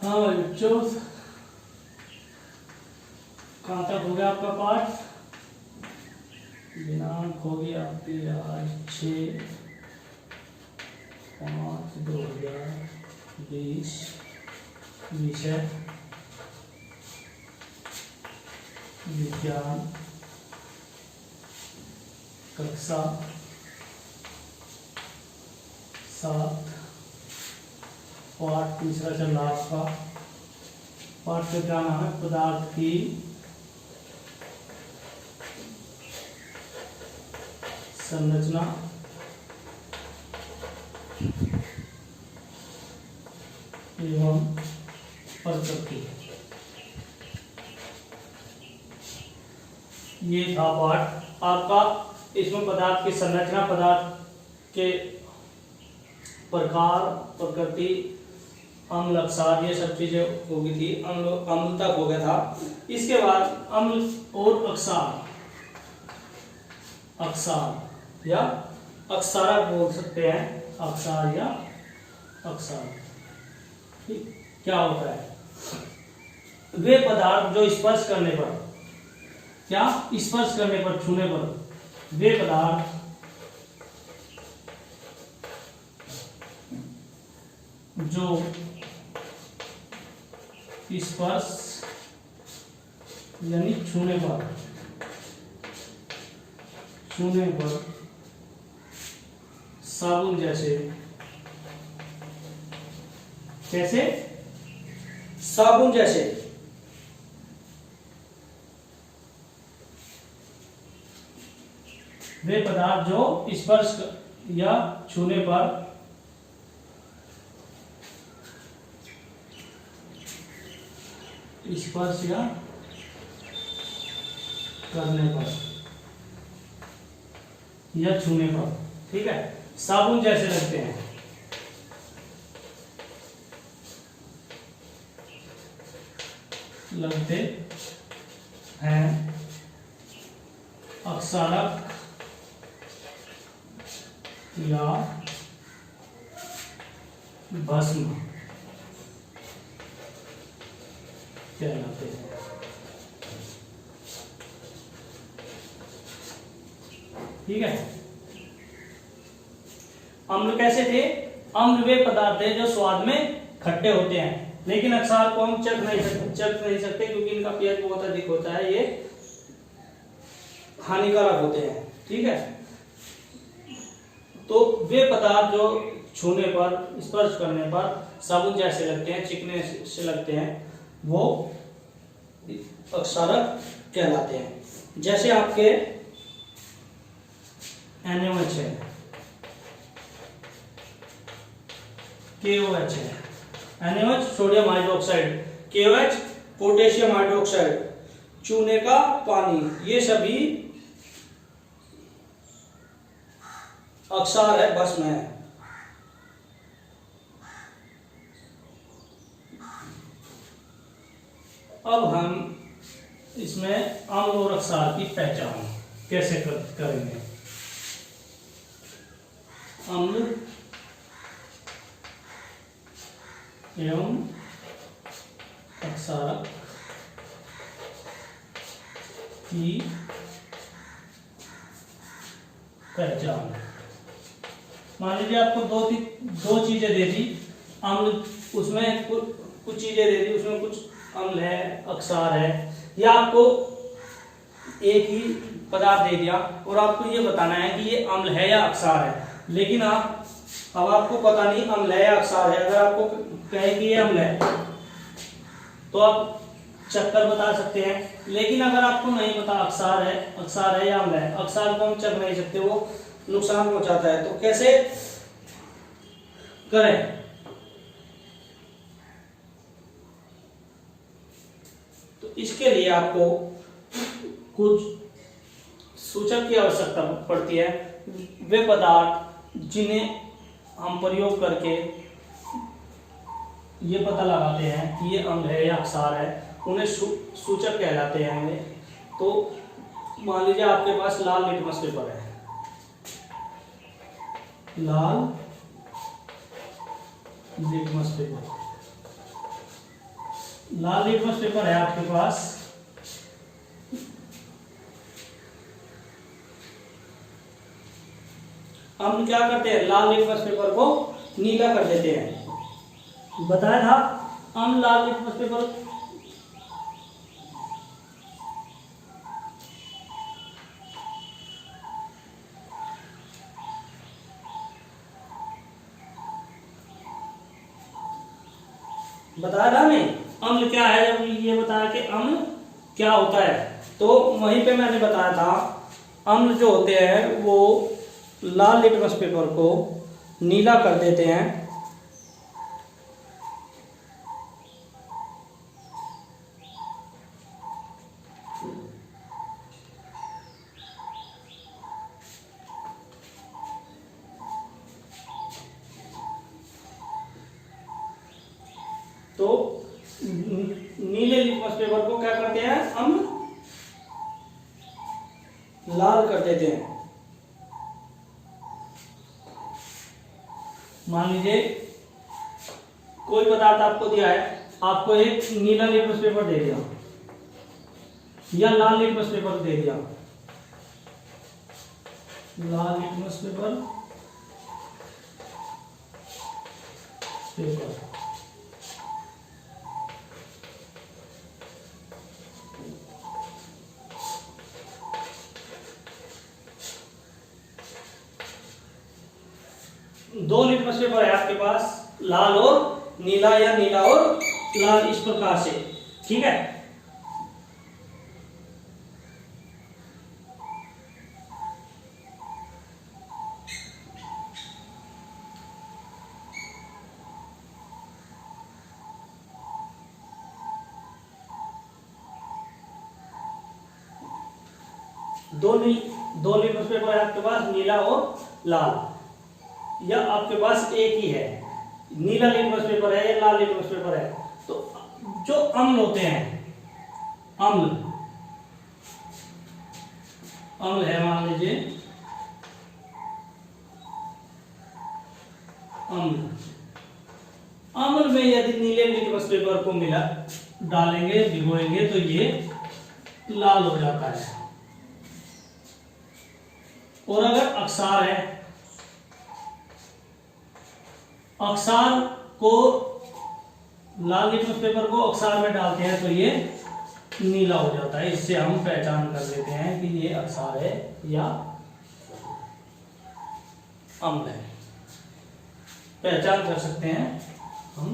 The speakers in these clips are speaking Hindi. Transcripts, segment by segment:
हाँ बच्चों, कहाँ तक हो गया आपका पाठ? दिनांक हो गया आपकी आज 6/5/2020। विषय विज्ञान, कक्षा 7, पाठ तीसरा चल रहा आपका। पाठ का क्या नाम है? पदार्थ की संरचना एवं प्रकृति। ये था पाठ आपका। इसमें पदार्थ की संरचना, पदार्थ के प्रकार, प्रकृति, अम्ल, क्षार, ये सब चीजें हो गई थी। अम्ल तक हो गया था। इसके बाद अम्ल और अक्षार या अक्षारक बोल सकते हैं। अक्षार या अक्षार क्या होता है? वे पदार्थ जो स्पर्श करने पर, क्या स्पर्श करने पर, छूने पर, वे पदार्थ जो स्पर्श यानी छूने पर साबुन जैसे, कैसे? साबुन जैसे, वे पदार्थ जो स्पर्श या छूने पर स्पर्श या करने पर या छूने पर, ठीक है, साबुन जैसे लगते हैं। लगते हैं अक्षारक या भस्म कहलाते हैं। ठीक है। अम्ल कैसे थे? अम्ल वे पदार्थ है जो स्वाद में खट्टे होते हैं, लेकिन अक्षार को हम चख नहीं सकते क्योंकि इनका पीएच बहुत अधिक होता है, ये हानिकारक होते हैं। ठीक है। तो वे पदार्थ जो छूने पर, स्पर्श करने पर साबुन जैसे लगते हैं, चिकने से लगते हैं, वो अक्षारक कहलाते हैं। जैसे आपके NaOH है, KOH है। NaOH sodium hydroxide, KOH potassium hydroxide, चूने का पानी, ये सभी अक्षार है, भस्म है। अब हम इसमें अम्ल और अक्षार की पहचान कैसे करेंगे? अम्ल एवं अक्षारक की पहचान। मान लीजिए आपको दो चीजें दे दी, अम्ल, उसमें कुछ चीजें दे दी, उसमें कुछ अम्ल है, अक्षार है, या आपको एक ही पदार्थ दे दिया और आपको ये बताना है कि ये अम्ल है या अक्षार है, लेकिन अब आपको पता नहीं अम्ल है या अक्षार है। अगर आपको कहें कि ये अम्ल है तो आप चक्कर बता सकते हैं, लेकिन अगर आपको नहीं पता अक्षार है या अम्ल है, अक्षार को हम चख नहीं सकते, वो नुकसान पहुंचाता है। तो कैसे करें? तो इसके लिए आपको कुछ सूचक की आवश्यकता पड़ती है। वे पदार्थ जिन्हें हम प्रयोग करके ये पता लगाते हैं कि ये अम्ल है या अक्षार है, उन्हें सूचक कहलाते हैं। तो मान लीजिए आपके पास लाल लिटमस पेपर है, लाल लिटमस पेपर, लाल लिटमस पेपर है आपके पास, हम क्या करते हैं, लाल लिटमस पेपर को नीला कर देते हैं। बताया था हम लाल लिटमस पेपर बताया था नहीं, अम्ल क्या है, जब ये बताया कि अम्ल क्या होता है, तो वहीं पे मैंने बताया था अम्ल जो होते हैं वो लाल लिटमस पेपर को नीला कर देते हैं। तो नीले लिटमस पेपर को क्या करते हैं हम, लाल कर देते हैं। मान लीजिए कोई पदार्थ आपको दिया है, आपको एक नीला लिटमस पेपर दे दिया या लाल लिटमस पेपर दे दिया, लाल लिटमस पेपर दो लिटमस पेपर है आपके पास, लाल और नीला या नीला और लाल, इस प्रकार से, ठीक है। दो लिटमस पेपर है आपके पास, नीला और लाल, या आपके पास एक ही है, नीला लिटमस पेपर है या लाल लिटमस पेपर है। तो जो अम्ल होते हैं, अम्ल है, मान लीजिए अम्ल में यदि नीले लिटमस पेपर को मिला डालेंगे, भिगोएंगे, तो ये लाल हो जाता है। और अगर अक्सार है, अक्सार को, लाल लिटमस पेपर को अक्सार में डालते हैं तो ये नीला हो जाता है। इससे हम पहचान कर लेते हैं कि ये अक्सार है या अम्ल है, पहचान कर सकते हैं हम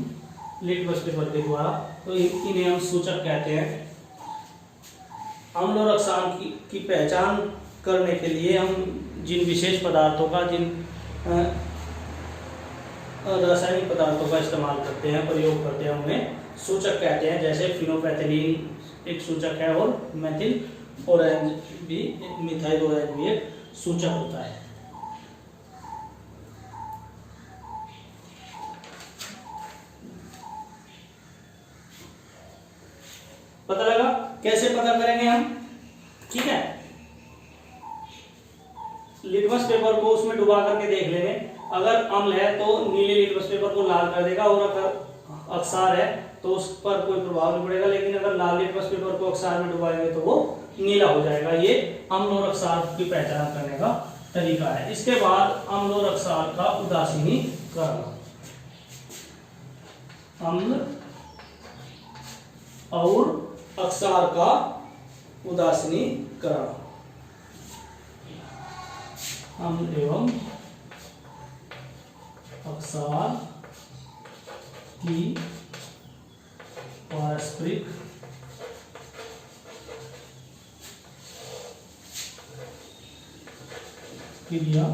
लिटमस पेपर के द्वारा। तो इन्हें हम सूचक कहते हैं। अम्ल और अक्सार की पहचान करने के लिए हम जिन विशेष पदार्थों का, जिन रासायनिक पदार्थों का इस्तेमाल करते हैं, प्रयोग करते हैं, उन्हें सूचक कहते हैं। जैसे फिनोपैथिलीन एक सूचक है और मेथिल ऑरेंज भी, मिथाइल ऑरेंज भी एक सूचक होता है। पता लगा? कैसे पता करेंगे हम? ठीक है, लिटमस पेपर को उसमें डुबा करके देख लेंगे। अगर अम्ल है तो नीले लिटमस पेपर को लाल कर देगा, और अगर अक्सार है तो उस पर कोई प्रभाव नहीं पड़ेगा। लेकिन अगर लाल लिटमस पेपर को अक्सार में डुबाएंगे तो वो नीला हो जाएगा। ये अम्ल और अक्सार की पहचान करने का तरीका है। इसके बाद अम्ल और अक्सार का उदासीनीकरण। अम्ल और अक्सार का उदासीनीकरण। अम्ल एवं अक्सार की पारस्परिक क्रिया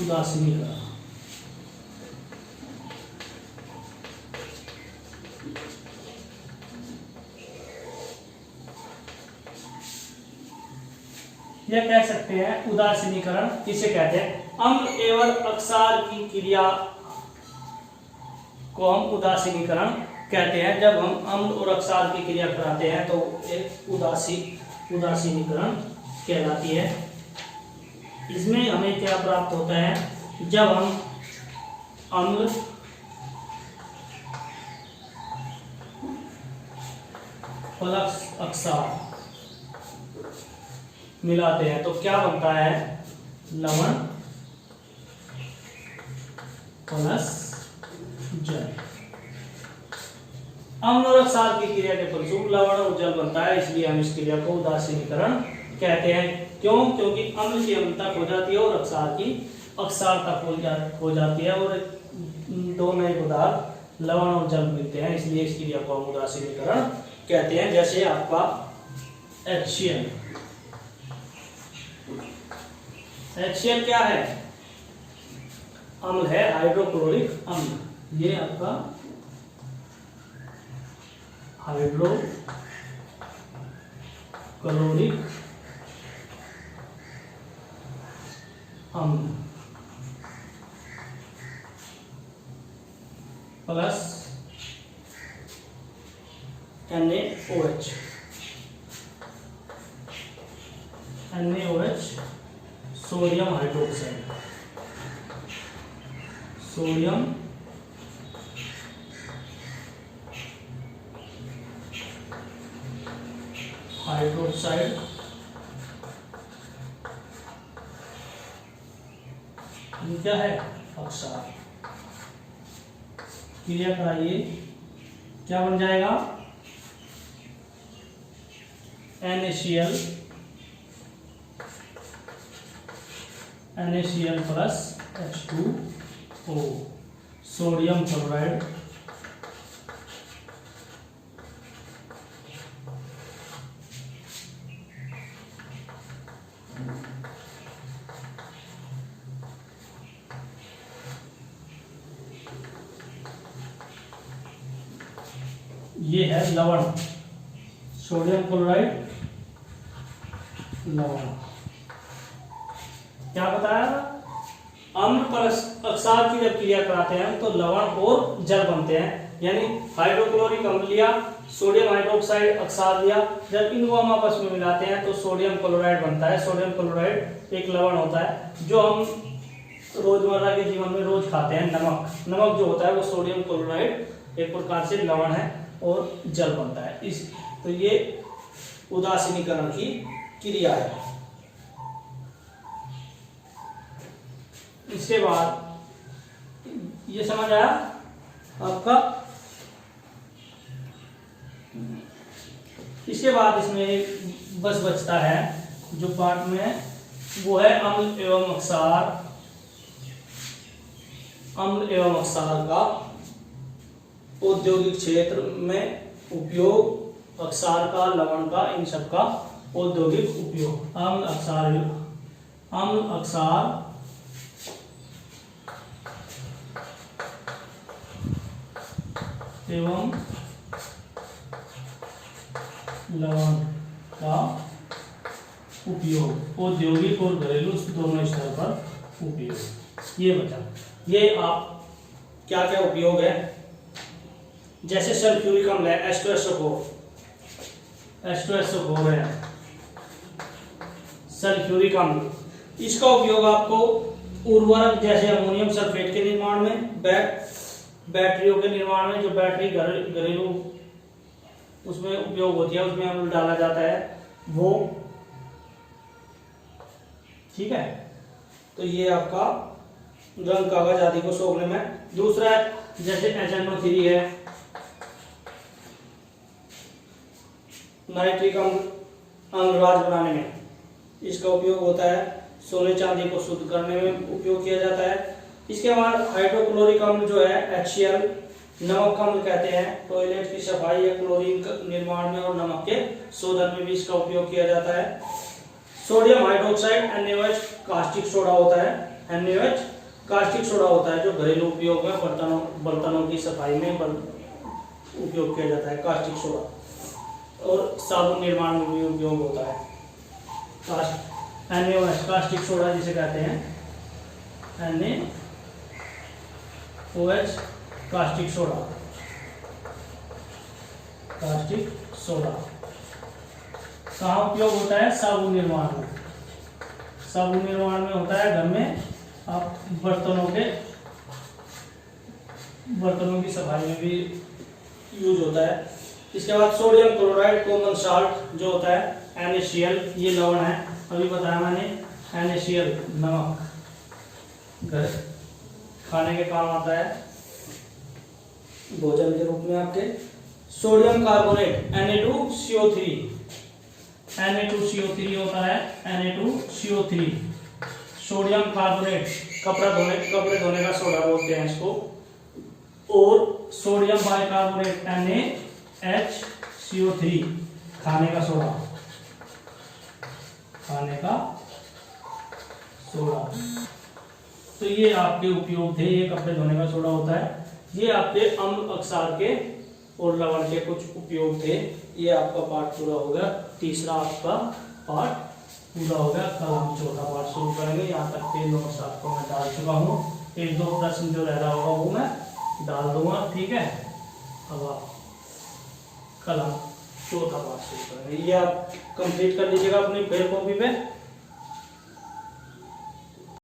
उदासीनीकरण। यह कह सकते हैं उदासीनीकरण किसे कहते हैं? अम्ल एवं अक्सार की क्रिया को हम उदासीनीकरण कहते हैं। जब हम अम्ल और अक्सार की क्रिया कराते हैं तो एक उदासीनीकरण कहलाती है। इसमें हमें क्या प्राप्त होता है? जब हम अम्ल प्लस अक्सार मिलाते हैं तो क्या बनता है? लवण प्लस जल। अम्ल और अक्सार की क्रिया के फलस्वरूप लवण और जल बनता है, इसलिए हम इस क्रिया को उदासीनीकरण कहते हैं। क्यों? क्योंकि अम्ल की अम्लता खो जाती है और अक्सार की अक्सारता खो जाती है और दो नए पदार्थ लवण और जल मिलते हैं, इसलिए इस क्रिया को हम उदासीनीकरण कहते हैं। जैसे आपका HCl। HCl क्या है? अम्ल है, हाइड्रोक्लोरिक अम्ल। ये आपका हाइड्रोक्लोरिक अम्ल plus NaOH। NaOH sodium hydroxide. Sodium hydroxide क्या है? अक्सार। क्रिया कराइए, क्या बन जाएगा? NaCl plus H2O sodium chloride ये है लवण, सोडियम क्लोराइड लवण। क्या बताया? अम्ल प्लस अक्सार की जब क्रिया कराते हैं तो लवण और जल बनते हैं, यानी हाइड्रोक्लोरिक अम्ल लिया, सोडियम हाइड्रोक्साइड अक्सार लिया, जब इनको हम आपस में मिलाते हैं तो सोडियम क्लोराइड बनता है। सोडियम क्लोराइड एक लवण होता है जो हम रोजमर्रा के जीवन में रोज खाते हैं। नमक जो होता है वो सोडियम क्लोराइड एक प्रकार से लवण है और जल बनता है। इस तो ये उदासीनीकरण की क्रिया है। इसके बाद ये समझ आया आपका? इसके बाद इसमें बस बचता है जो पार्ट में, वो है अम्ल एवं अक्सार। अम्ल एवं अक्सार का औद्योगिक क्षेत्र में उपयोग, अक्सार का, लवण का, इन सब का औद्योगिक उपयोग। अम्ल अक्सार एवं लवण का उपयोग, औद्योगिक और घरेलू दोनों स्तर पर उपयोग। ये बता, ये आप क्या क्या उपयोग है? जैसे सल्फ्यूरिक अम्ल है, H2SO4 है सल्फ्यूरिक अम्ल। इसका उपयोग आपको उर्वरक जैसे अमोनियम सल्फेट के निर्माण में, बैटरियों के निर्माण में, जो बैटरी घरेलू उसमें उपयोग होती है, उसमें अम्ल डाला जाता है वो, ठीक है। तो ये आपका रंग कागज आदि को सोखने में। दूसरा जैसे HNO3 है, नाइट्रिक अम्लराज बनाने में इसका उपयोग होता है। सोने चांदी को शुद्ध करने में उपयोग किया जाता है। इसके बाद हाइड्रोक्लोरिक अम्ल जो है HCl, नमक अम्ल कहते हैं। टॉयलेट की सफाई या क्लोरीन निर्माण में और नमक के शोधन में भी इसका उपयोग किया जाता है। Sodium hydroxide NaOH caustic soda होता है। NaOH कास्टिक सोडा होता है जो घरेलू उपयोग में बर्तनों की सफाई में उपयोग किया जाता है, कास्टिक सोडा। और साबुन निर्माण में भी उपयोग होता है NaOH कास्टिक सोडा जिसे कहते हैं। NaOH कास्टिक सोडा कहाँ उपयोग होता है? साबुन निर्माण में। साबुन निर्माण में होता है, घर में आप बर्तनों की सफाई में भी यूज होता है। इसके बाद सोडियम क्लोराइड कॉमन साल्ट जो होता है NaCl, ये लवण है, अभी बताया मैंने। NaCl नमक घर खाने के काम आता है, भोजन के रूप में आपके। सोडियम कार्बोनेट Na2CO3, Na2CO3 होता है, Na2CO3। सोडियम कार्बोनेट कपड़े धोने का सोडा बोलते हैं इसको। और सोडियम बाइकार्बोनेट NaHCO3 खाने का सोडा, तो ये आपके उपयोग थे। ये कपड़े धोने का सोडा होता है। ये आपके अम्ल अक्षार के और लवण के कुछ उपयोग थे। ये आपका पाठ पूरा हो गया। तीसरा आपका पाठ पूरा हो गया। कल हम चौथा पाठ शुरू करेंगे। यहाँ तक के नोट्स आपको मैं डाल चुका हूँ। एक दो प्रश्न जो रह रहा होगा वो मैं डाल दूंगा, ठीक है। अब आप कल हम चौथा पाठ शुरू करेंगे। ये आप कंप्लीट कर लीजिएगा अपनी फेयर कॉपी पे।